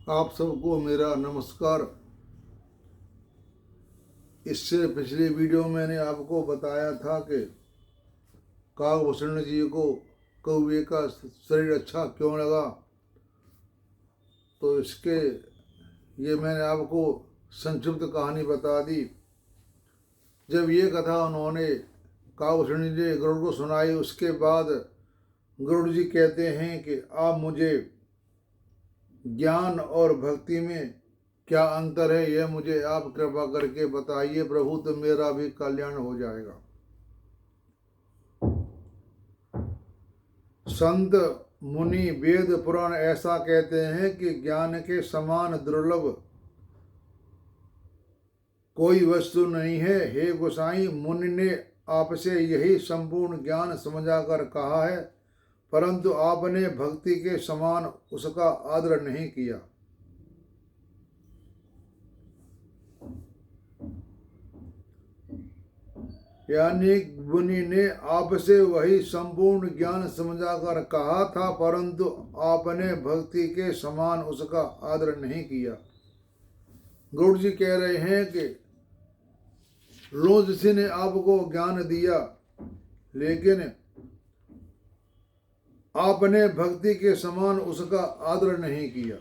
आप सबको मेरा नमस्कार। इससे पिछले वीडियो में मैंने आपको बताया था कि काकभूषण जी को कौवे का शरीर अच्छा क्यों लगा। तो इसके ये मैंने आपको संक्षिप्त कहानी बता दी। जब ये कथा उन्होंने काकभूषण जी ने गरुड़ को सुनाई, उसके बाद गरुड़ जी कहते हैं कि आप मुझे ज्ञान और भक्ति में क्या अंतर है, यह मुझे आप कृपा करके बताइए प्रभु, तो मेरा भी कल्याण हो जाएगा। संत मुनि वेद पुराण ऐसा कहते हैं कि ज्ञान के समान दुर्लभ कोई वस्तु नहीं है। हे गोसाई, मुनि ने आपसे यही संपूर्ण ज्ञान समझाकर कहा है, परंतु आपने भक्ति के समान उसका आदर नहीं किया। यानी मुनि ने आपसे वही संपूर्ण ज्ञान समझाकर कहा था, परंतु आपने भक्ति के समान उसका आदर नहीं किया। गरुड़ जी कह रहे हैं कि रोज ने आपको ज्ञान दिया, लेकिन आपने भक्ति के समान उसका आदर नहीं किया।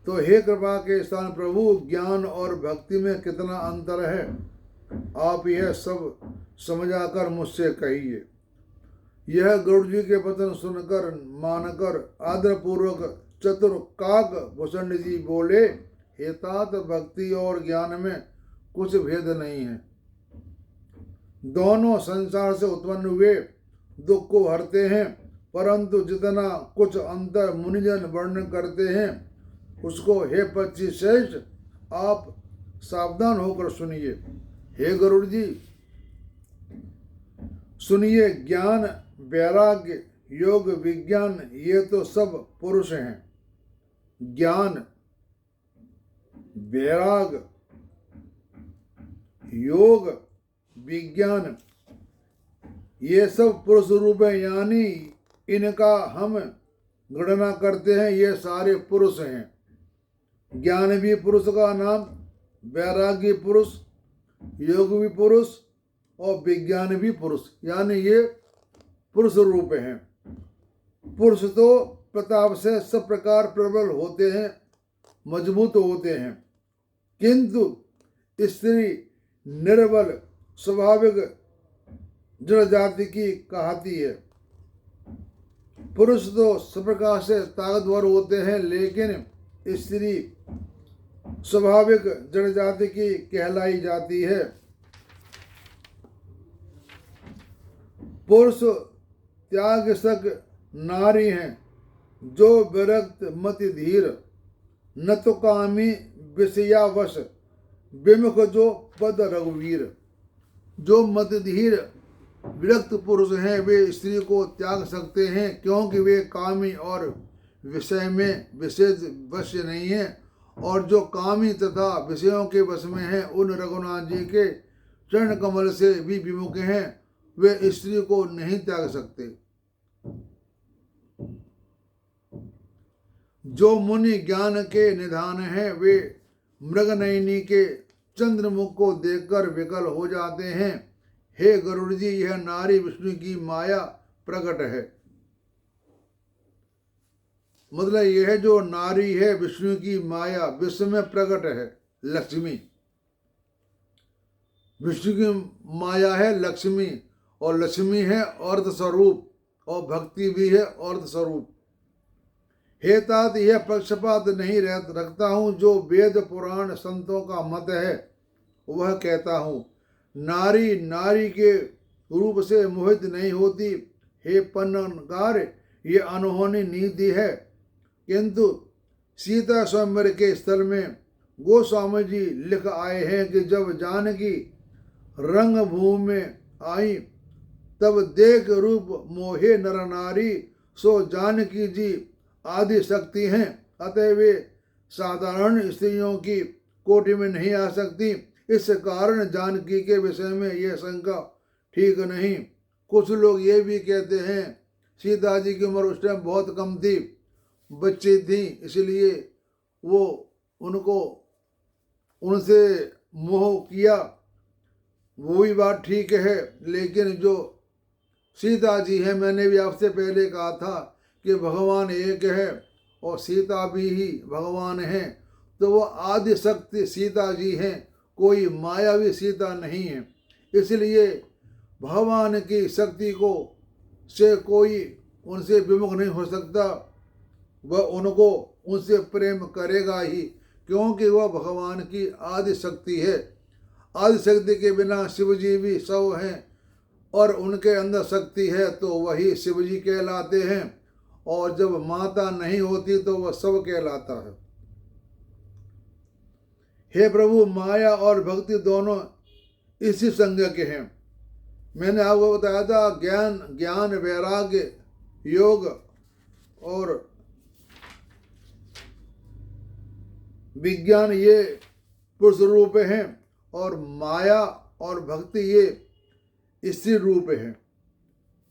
तो हे कृपा के स्थान प्रभु, ज्ञान और भक्ति में कितना अंतर है, आप यह सब समझाकर मुझसे कहिए। यह गरुड़ जी के वचन सुनकर मानकर आदर पूर्वक चतुर काकभूषण जी बोले, हे तात, भक्ति और ज्ञान में कुछ भेद नहीं है। दोनों संसार से उत्पन्न हुए दुख को हरते हैं, परंतु जितना कुछ अंतर मुनिजन वर्णन करते हैं उसको हे पक्षी श्रेष्ठ आप सावधान होकर सुनिए। हे गरुड़ जी, सुनिए, ज्ञान, वैराग्य, योग, विज्ञान, ये तो सब पुरुष हैं। ज्ञान, वैराग, योग, विज्ञान, ये सब पुरुष रूप है, यानी इनका हम गणना करते हैं, ये सारे पुरुष हैं। ज्ञान भी पुरुष का नाम, वैराग्य पुरुष, योग भी पुरुष और विज्ञान भी पुरुष, यानी ये पुरुष रूप हैं। पुरुष तो प्रताप से सब प्रकार प्रबल होते हैं, मजबूत होते हैं, किंतु स्त्री निर्बल स्वाभाविक जड़ जाति की कहती है। पुरुष तो सब प्रकार से ताकतवर होते हैं, लेकिन स्त्री स्वाभाविक जड़ जाति की कहलाई जाती है। पुरुष त्याग सक नारी हैं, जो विरक्त मति धीर, न तो कामी विषयावश, विमुख जो पद रघुवीर। जो मतधीर विरक्त पुरुष हैं वे स्त्री को त्याग सकते हैं, क्योंकि वे कामी और विषय में विशेष वश नहीं है, और जो कामी तथा विषयों के वश में हैं उन रघुनाथ जी के चरण कमल से भी विमुख हैं, वे स्त्री को नहीं त्याग सकते। जो मुनि ज्ञान के निधान हैं वे मृगनयनी के चंद्रमुख को देखकर विकल हो जाते हैं। हे गरुड़ जी, यह नारी विष्णु की माया प्रकट है। मतलब यह जो नारी है विष्णु की माया, विश्व में प्रकट है लक्ष्मी। विष्णु की माया है लक्ष्मी, और लक्ष्मी है अर्थ स्वरूप, और भक्ति भी है अर्थ स्वरूप। हे तात, यह पक्षपात नहीं रखता हूं, जो वेद पुराण संतों का मत है वह कहता हूं। नारी नारी के रूप से मोहित नहीं होती। हे पन्नकार, ये अनहोनी नीति है, किंतु सीता स्वयंवर के स्थल में गोस्वामी जी लिख आए हैं कि जब जानकी रंगभूमि में आई, तब देख रूप मोहे नर नारी, सो जानकी जी आदि शक्ति हैं, अतः वे साधारण स्त्रियों की कोटि में नहीं आ सकती। इस कारण जानकी के विषय में यह शंका ठीक नहीं। कुछ लोग ये भी कहते हैं सीता जी की उम्र उस टाइम बहुत कम थी, बच्ची थी, इसलिए वो उनको उनसे मोह किया, वो भी बात ठीक है। लेकिन जो सीता जी है, मैंने भी आपसे पहले कहा था कि भगवान एक है और सीता भी ही भगवान है, तो वो आदि शक्ति सीता जी हैं, कोई मायावी सीता नहीं है। इसलिए भगवान की शक्ति को से कोई उनसे विमुख नहीं हो सकता, वह उनको उनसे प्रेम करेगा ही, क्योंकि वह भगवान की आदि शक्ति है। आदि शक्ति के बिना शिव जी भी सब हैं और उनके अंदर शक्ति है तो वही शिव जी कहलाते हैं, और जब माता नहीं होती तो वह सब कहलाता है। हे प्रभु, माया और भक्ति दोनों इसी संज्ञा के हैं। मैंने आपको बताया था ज्ञान वैराग्य योग और विज्ञान ये पुरुष रूप हैं और माया और भक्ति ये स्त्री रूप है,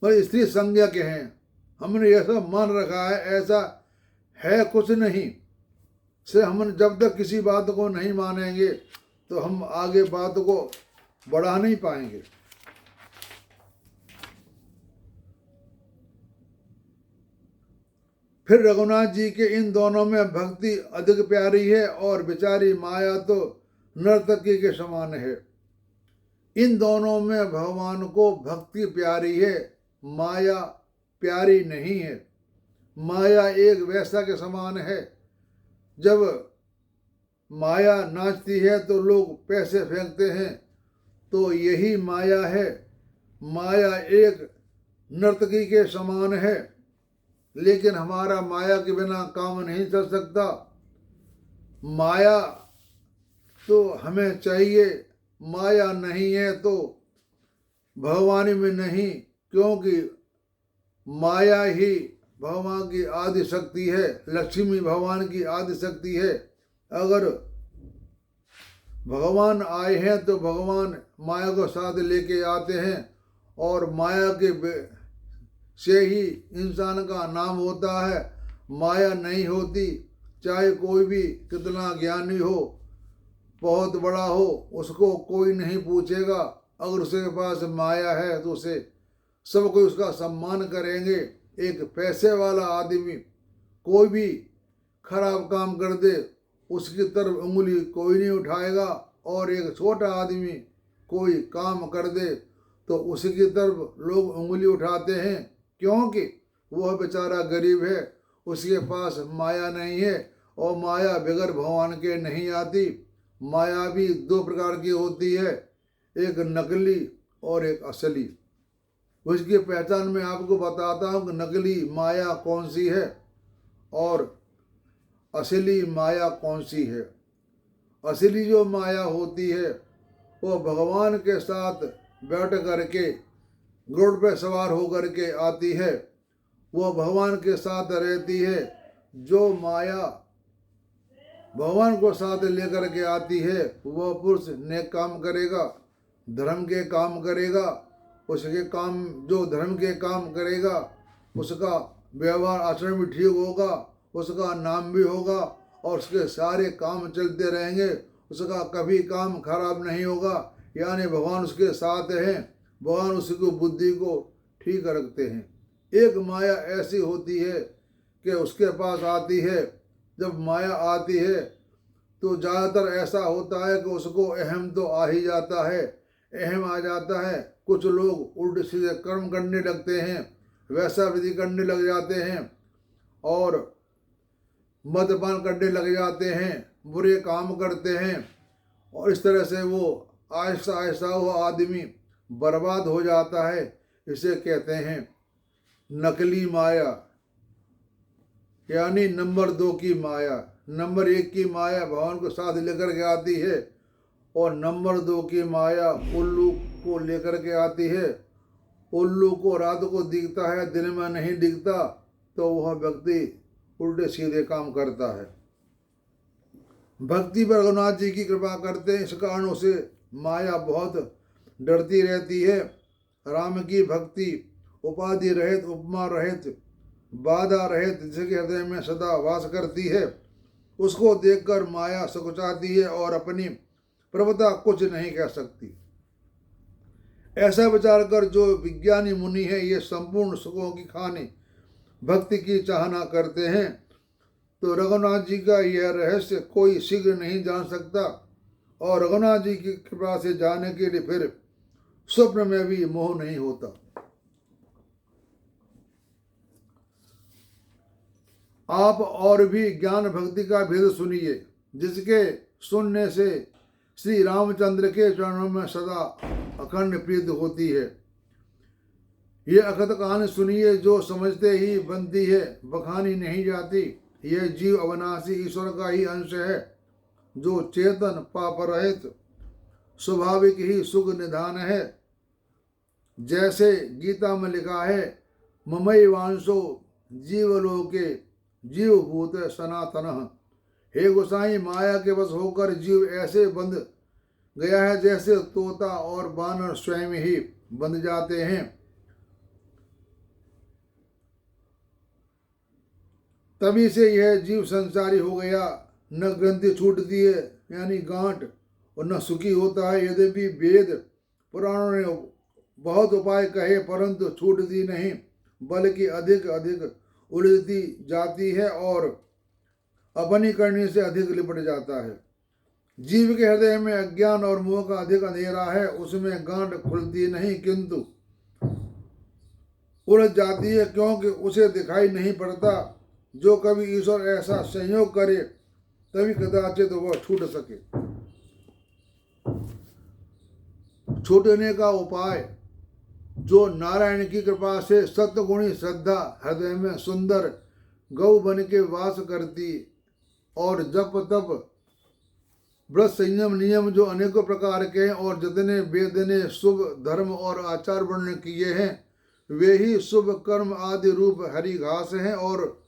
पर स्त्री संज्ञा के हैं। हमने ऐसा मान रखा है, ऐसा है कुछ नहीं से। हम जब तक किसी बात को नहीं मानेंगे तो हम आगे बात को बढ़ा नहीं पाएंगे। फिर रघुनाथ जी के इन दोनों में भक्ति अधिक प्यारी है और बेचारी माया तो नर्तकी के समान है। इन दोनों में भगवान को भक्ति प्यारी है, माया प्यारी नहीं है। माया एक वैसा के समान है, जब माया नाचती है तो लोग पैसे फेंकते हैं, तो यही माया है। माया एक नर्तकी के समान है, लेकिन हमारा माया के बिना काम नहीं चल सकता। माया तो हमें चाहिए, माया नहीं है तो भगवानी में नहीं, क्योंकि माया ही भगवान की आदि शक्ति है, लक्ष्मी भगवान की आदि शक्ति है। अगर भगवान आए हैं तो भगवान माया को साथ लेके आते हैं, और माया के से ही इंसान का नाम होता है। माया नहीं होती, चाहे कोई भी कितना ज्ञानी हो, बहुत बड़ा हो, उसको कोई नहीं पूछेगा। अगर उसके पास माया है तो उसे सब कोई उसका सम्मान करेंगे। एक पैसे वाला आदमी कोई भी खराब काम कर दे, उसकी तरफ उंगली कोई नहीं उठाएगा, और एक छोटा आदमी कोई काम कर दे तो उसकी तरफ लोग उंगली उठाते हैं, क्योंकि वह बेचारा गरीब है, उसके पास माया नहीं है। और माया बगैर भगवान के नहीं आती। माया भी दो प्रकार की होती है, एक नकली और एक असली। उसकी पहचान मैं आपको बताता हूँ कि नकली माया कौन सी है और असली माया कौन सी है। असली जो माया होती है वो भगवान के साथ बैठ करके घोड़े पर सवार होकर के आती है, वो भगवान के साथ रहती है। जो माया भगवान को साथ लेकर के आती है वह पुरुष नेक काम करेगा, धर्म के काम करेगा। उसके काम, जो धर्म के काम करेगा उसका व्यवहार आचरण भी ठीक होगा, उसका नाम भी होगा और उसके सारे काम चलते रहेंगे, उसका कभी काम खराब नहीं होगा। यानी भगवान उसके साथ हैं, भगवान उसकी बुद्धि को ठीक रखते हैं। एक माया ऐसी होती है कि उसके पास आती है, जब माया आती है तो ज़्यादातर ऐसा होता है कि उसको अहम तो आ ही जाता है, अहम आ जाता है। कुछ लोग उल्टे सीधे कर्म करने लगते हैं, वैसा विधि करने लग जाते हैं और मद्यपान करने लग जाते हैं, बुरे काम करते हैं, और इस तरह से वो आहिस्ता आहिस्ता वो आदमी बर्बाद हो जाता है। इसे कहते हैं नकली माया, यानी नंबर 2 की माया। नंबर 1 की माया भगवान को साथ लेकर के आती है, और नंबर 2 की माया उल्लू को लेकर के आती है। उल्लू को रात को दिखता है, दिन में नहीं दिखता, तो वह व्यक्ति उल्टे सीधे काम करता है। भक्ति पर रघुनाथ जी की कृपा करते हैं, इस कारण उसे माया बहुत डरती रहती है। राम की भक्ति उपाधि रहित, उपमा रहित, बाधा रहित, जिसके हृदय में सदा वास करती है। उसको देखकर माया सकुचाती है और अपनी प्रभुता कुछ नहीं कह सकती। ऐसा विचार कर जो विज्ञानी मुनि है ये संपूर्ण सुखों की खाने भक्ति की चाहना करते हैं, तो रघुनाथ जी का यह रहस्य कोई शीघ्र नहीं जान सकता, और रघुनाथ जी की कृपा से जाने के लिए फिर स्वप्न में भी मोह नहीं होता। आप और भी ज्ञान भक्ति का भेद सुनिए, जिसके सुनने से श्री रामचंद्र के चरणों में सदा अखंड प्रीति होती है। ये अखत कहानी सुनिए जो समझते ही बनती है, बखानी नहीं जाती। यह जीव अविनाशी ईश्वर का ही अंश है, जो चेतन पाप रहित स्वाभाविक ही सुख निधान है। जैसे गीता में लिखा है, ममई वांशो जीवलोके जीवभूत सनातन। हे गोसाई, माया के वश होकर जीव ऐसे बंध गया है जैसे तोता और बानर स्वयं ही बंध जाते हैं। तभी से यह जीव संसारी हो गया, न ग्रंथि छूटती है यानी गांठ, और न सुखी होता है। यद्यपि वेद पुराणों ने बहुत उपाय कहे, परंतु छूटती नहीं, बल्कि अधिक अधिक उलझती जाती है और अपनी करने से अधिक लिपट जाता है। जीव के हृदय में अज्ञान और मोह का अधिक अंधेरा है, उसमें गांठ खुलती नहीं किंतु उलझ जाती है, क्योंकि उसे दिखाई नहीं पड़ता। जो कभी ईश्वर ऐसा संयोग करे तभी कदाचित वह छूट सके। छूटने का उपाय, जो नारायण की कृपा से सत्गुणी श्रद्धा हृदय में सुंदर गौ बन के वास करती और जप तप व्रत संयम नियम जो अनेकों प्रकार के हैं और जितने वेद ने शुभ धर्म और आचार वर्णन किए हैं, वे ही शुभ कर्म आदि रूप हरी घास हैं, और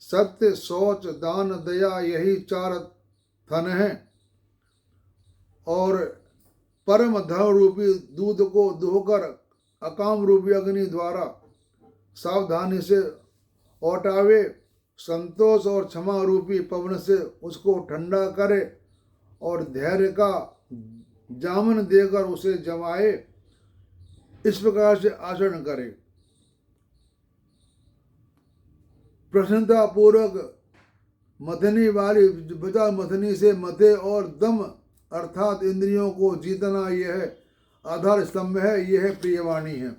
सत्य शौच दान दया यही चार थन हैं, और परम धर्म रूपी दूध को दोहकर अकाम रूपी अग्नि द्वारा सावधानी से औटावे, संतोष और क्षमा रूपी पवन से उसको ठंडा करे और धैर्य का जामन देकर उसे जमाए, इस प्रकार से आचरण करे। प्रसन्नता पूर्वक मथनी वाली बजा मथनी से मथे और दम अर्थात इंद्रियों को जीतना, यह आधार स्तंभ है, यह प्रियवाणी है।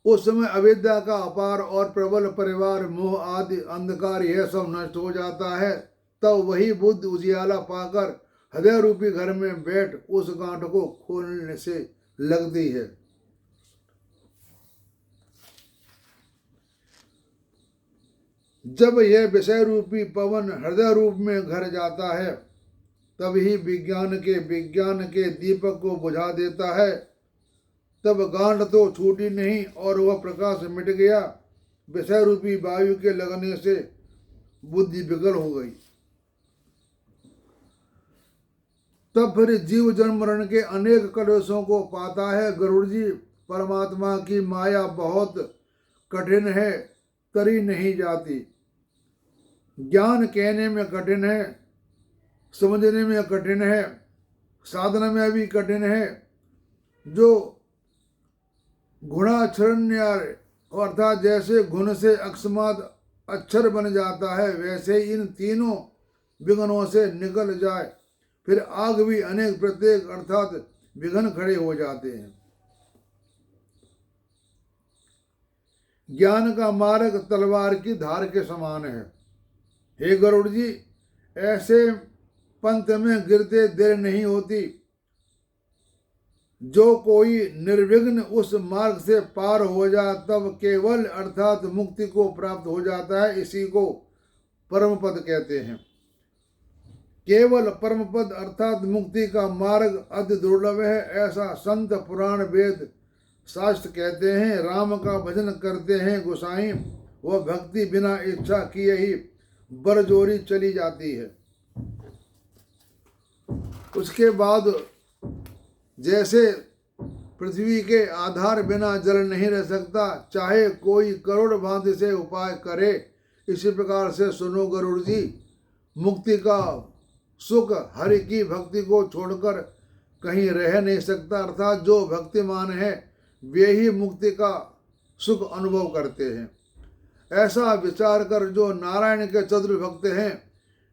उस समय अविद्या का अपार और प्रबल परिवार मोह आदि अंधकार यह सब नष्ट हो जाता है। तब वही बुद्ध उजियाला पाकर हृदय रूपी घर में बैठ उस गांठ को खोलने से लगती है। जब यह विषय रूपी पवन हृदय रूप में घर जाता है, तब ही विज्ञान के दीपक को बुझा देता है। तब गांठ तो छूटी नहीं और वह प्रकाश मिट गया। विषय रूपी वायु के लगने से बुद्धि विकल हो गई। तब फिर जीव जन्म मरण के अनेक कलेशों को पाता है। गरुड़ जी, परमात्मा की माया बहुत कठिन है, तरी नहीं जाती। ज्ञान कहने में कठिन है, समझने में कठिन है, साधना में भी कठिन है। जो गुणाक्षरण्य अर्थात जैसे गुण से अकस्मात अक्षर बन जाता है, वैसे इन तीनों विघ्नों से निकल जाए, फिर आग भी अनेक प्रत्येक अर्थात विघ्न खड़े हो जाते हैं। ज्ञान का मार्ग तलवार की धार के समान है। हे गरुड़ जी, ऐसे पंथ में गिरते देर नहीं होती। जो कोई निर्विघ्न उस मार्ग से पार हो जाए तब केवल अर्थात मुक्ति को प्राप्त हो जाता है। इसी को परम पद कहते हैं। केवल परम पद अर्थात मुक्ति का मार्ग अति दुर्लभ है, ऐसा संत पुराण वेद शास्त्र कहते हैं। राम का भजन करते हैं गोसाई, वह भक्ति बिना इच्छा किए ही बरजोरी चली जाती है। उसके बाद जैसे पृथ्वी के आधार बिना जल नहीं रह सकता, चाहे कोई करोड़ भांति से उपाय करे। इसी प्रकार से सुनो गरुड़ जी, मुक्ति का सुख हरि की भक्ति को छोड़कर कहीं रह नहीं सकता, अर्थात जो भक्तिमान है वे ही मुक्ति का सुख अनुभव करते हैं। ऐसा विचार कर जो नारायण के चतुर भक्त हैं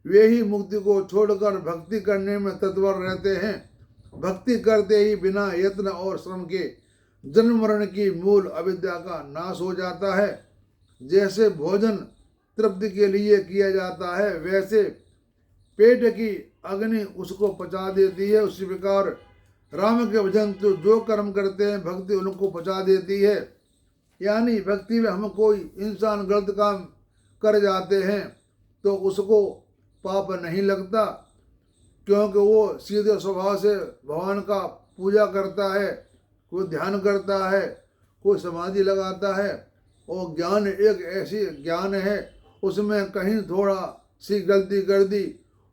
वे ही मुक्ति को छोड़कर भक्ति करने में तत्पर रहते हैं। भक्ति करते ही बिना यत्न और श्रम के जन्म मरण की मूल अविद्या का नाश हो जाता है। जैसे भोजन तृप्ति के लिए किया जाता है वैसे पेट की अग्नि उसको पचा देती है, उसी प्रकार राम के भजन तो जो कर्म करते हैं भक्ति उनको पचा देती है। यानी भक्ति में हम कोई इंसान गलत काम कर जाते हैं तो उसको पाप नहीं लगता, क्योंकि वो सीधे स्वभाव से भगवान का पूजा करता है, कोई ध्यान करता है, कोई समाधि लगाता है। और ज्ञान एक ऐसी ज्ञान है उसमें कहीं थोड़ा सी गलती कर दी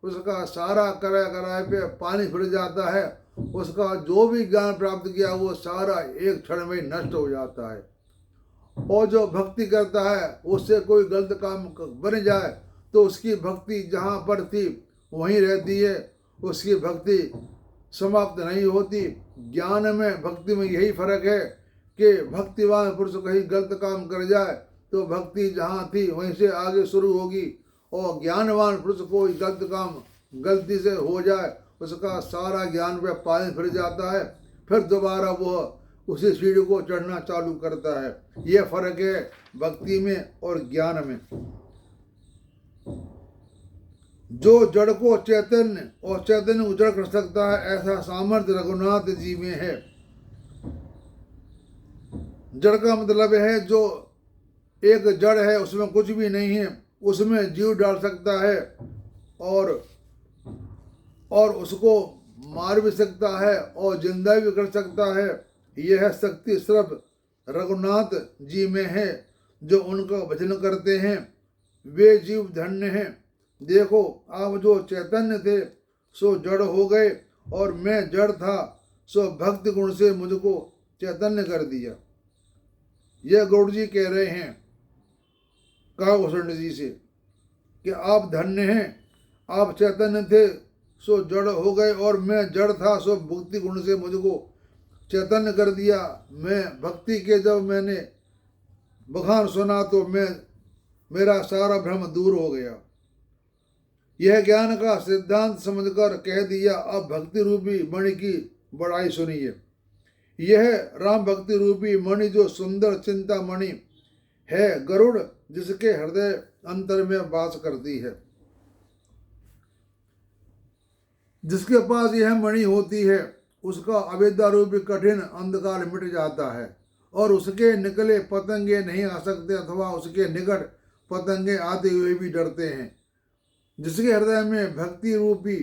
उसका सारा कराए पे पानी फिर जाता है, उसका जो भी ज्ञान प्राप्त किया वो सारा एक क्षण में नष्ट हो जाता है। और जो भक्ति करता है उससे कोई गलत काम बन जाए तो उसकी भक्ति जहाँ पर थी वहीं रहती है, उसकी भक्ति समाप्त नहीं होती। ज्ञान में भक्ति में यही फर्क है कि भक्तिवान पुरुष कहीं गलत काम कर जाए तो भक्ति जहाँ थी वहीं से आगे शुरू होगी, और ज्ञानवान पुरुष कोई गलत काम गलती से हो जाए उसका सारा ज्ञान पे पानी फिर जाता है, फिर दोबारा वह उसी सीढ़ी को चढ़ना चालू करता है। यह फर्क है भक्ति में और ज्ञान में। जो जड़ को चैतन्य और चैतन्य उजड़ कर सकता है ऐसा सामर्थ्य रघुनाथ जी में है। जड़ का मतलब है जो एक जड़ है उसमें कुछ भी नहीं है, उसमें जीव डाल सकता है और उसको मार भी सकता है और जिंदा भी कर सकता है। यह शक्ति सिर्फ रघुनाथ जी में है। जो उनका भजन करते हैं वे जीव धन्य हैं। देखो आप जो चैतन्य थे सो जड़ हो गए और मैं जड़ था सो भक्ति गुण से मुझको चैतन्य कर दिया। यह गौड़ जी कह रहे हैं काभूषण जी से कि आप धन्य हैं, आप चैतन्य थे सो जड़ हो गए और मैं जड़ था सो भक्ति गुण से मुझको चैतन्य कर दिया। मैं भक्ति के जब मैंने बखान सुना तो मेरा सारा भ्रम दूर हो गया। यह ज्ञान का सिद्धांत समझकर कह दिया। अब भक्ति रूपी मणि की बड़ाई सुनिए। यह राम भक्ति रूपी मणि जो सुंदर चिंता मणि है गरुड़ जिसके हृदय अंतर में वास करती है, जिसके पास यह मणि होती है उसका अविद्या रूपी कठिन अंधकार मिट जाता है और उसके निकले पतंगे नहीं आ सकते अथवा उसके निकट पतंगे आते हुए भी डरते हैं। जिसके हृदय में भक्ति रूपी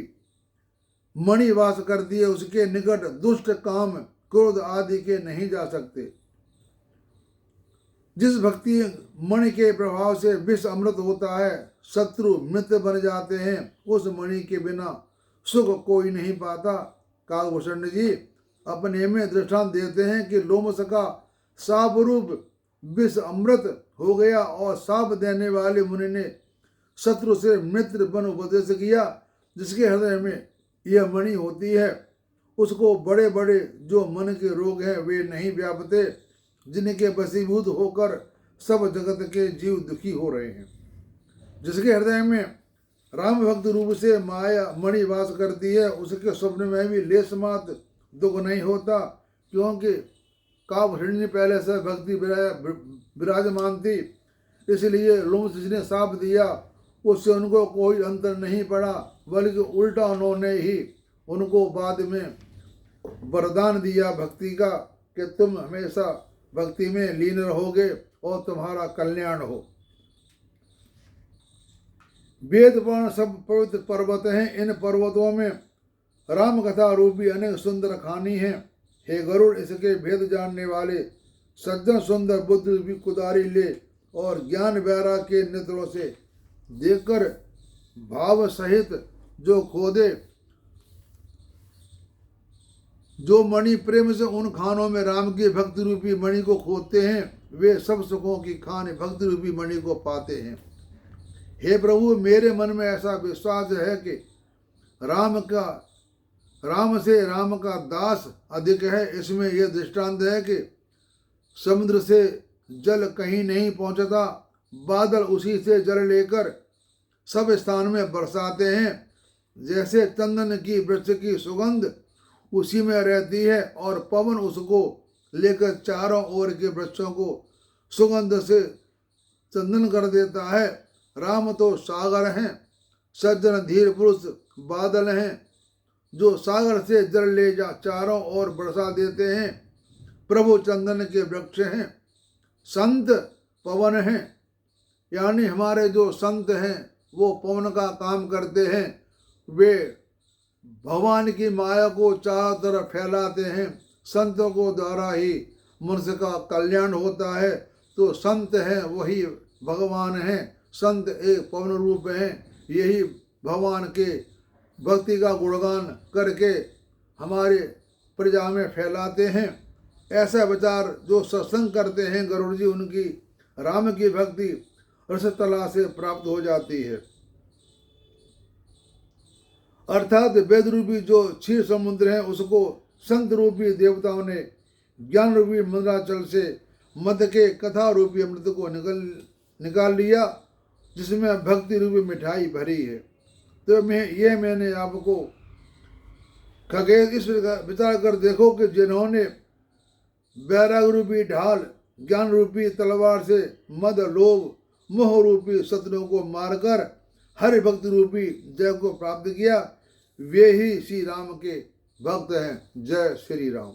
मणि वास करती है उसके निकट दुष्ट काम क्रोध आदि के नहीं जा सकते। जिस भक्ति मणि के प्रभाव से विष अमृत होता है, शत्रु मित्र बन जाते हैं, उस मणि के बिना सुख कोई नहीं पाता। काभूषण जी अपने में दृष्टांत देते हैं कि लोमस का साप रूप विष अमृत हो गया और साप देने वाले मुनि ने शत्रु से मित्र बन उपदेश किया। जिसके हृदय में यह मणि होती है उसको बड़े बड़े जो मन के रोग हैं वे नहीं व्यापते, जिनके वशीभूत होकर सब जगत के जीव दुखी हो रहे हैं। जिसके हृदय में राम भक्त रूप से माया मणि वास करती है उसके स्वप्न में भी लेस मात्र दुख नहीं होता, क्योंकि काभूषण ने पहले से भक्ति विराजमान थी। इसलिए लोमस ने साप दिया, उससे उनको कोई अंतर नहीं पड़ा, बल्कि उल्टा उन्होंने ही उनको बाद में वरदान दिया भक्ति का कि तुम हमेशा भक्ति में लीन रहोगे और तुम्हारा कल्याण हो। वेद पुराण सब पवित्र पर्वत हैं। इन पर्वतों में राम कथा रूपी अनेक सुंदर खानी हैं। हे गरुड़, इसके भेद जानने वाले सज्जन सुंदर बुद्ध रूपी कुदारी ले और ज्ञान वैराग के नेत्रों से देखकर भाव सहित जो खोदे जो मणि प्रेम से उन खानों में राम की भक्ति रूपी मणि को खोदते हैं, वे सब सुखों की खान भक्ति रूपी मणि को पाते हैं। हे प्रभु, मेरे मन में ऐसा विश्वास है कि राम से राम का दास अधिक है। इसमें यह दृष्टांत है कि समुद्र से जल कहीं नहीं पहुंचता, बादल उसी से जल लेकर सब स्थान में बरसाते हैं। जैसे चंदन की वृक्ष की सुगंध उसी में रहती है और पवन उसको लेकर चारों ओर के वृक्षों को सुगंध से चंदन कर देता है। राम तो सागर हैं, सज्जन धीर पुरुष बादल हैं, जो सागर से जल ले जा चारों ओर बरसा देते हैं। प्रभु चंदन के वृक्ष हैं, संत पवन हैं, यानी हमारे जो संत हैं वो पवन का काम करते हैं। वे भगवान की माया को चारों तरफ फैलाते हैं। संतों को द्वारा ही मनुष्य का कल्याण होता है। तो संत हैं वही भगवान हैं। संत एक पवन रूप हैं। यही भगवान के भक्ति का गुणगान करके हमारे प्रजा में फैलाते हैं। ऐसा विचार जो सत्संग करते हैं गरुड़ जी, उनकी राम की भक्ति रसतला से प्राप्त हो जाती है। अर्थात वेद रूपी जो क्षीर समुद्र है उसको संत रूपी देवताओं ने ज्ञान रूपी मंदराचल से मध्य के कथा रूपी अमृत को निकाल लिया, जिसमें भक्ति रूपी मिठाई भरी है। तो मैंने आपको खगेश इस विचार कर देखो कि जिन्होंने वैराग रूपी ढाल ज्ञान रूपी तलवार से मद लोभ मोह रूपी शत्रुओं को मारकर हरि भक्ति रूपी जय को प्राप्त किया, वे ही श्री राम के भक्त हैं। जय श्री राम।